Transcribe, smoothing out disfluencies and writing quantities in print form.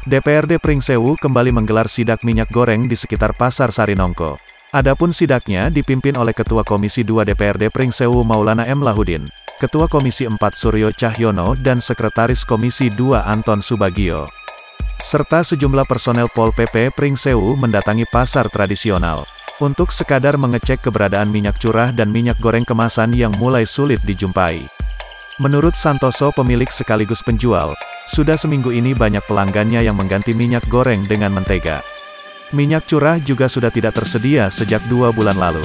DPRD Pringsewu kembali menggelar sidak minyak goreng di sekitar Pasar Sarinongko. Adapun sidaknya dipimpin oleh Ketua Komisi 2 DPRD Pringsewu Maulana M. Lahudin, Ketua Komisi 4 Suryo Cahyono dan Sekretaris Komisi 2 Anton Subagio, serta sejumlah personel Pol PP Pringsewu mendatangi pasar tradisional untuk sekadar mengecek keberadaan minyak curah dan minyak goreng kemasan yang mulai sulit dijumpai. Menurut Santoso, pemilik sekaligus penjual, sudah seminggu ini banyak pelanggannya yang mengganti minyak goreng dengan mentega. Minyak curah juga sudah tidak tersedia sejak 2 bulan lalu.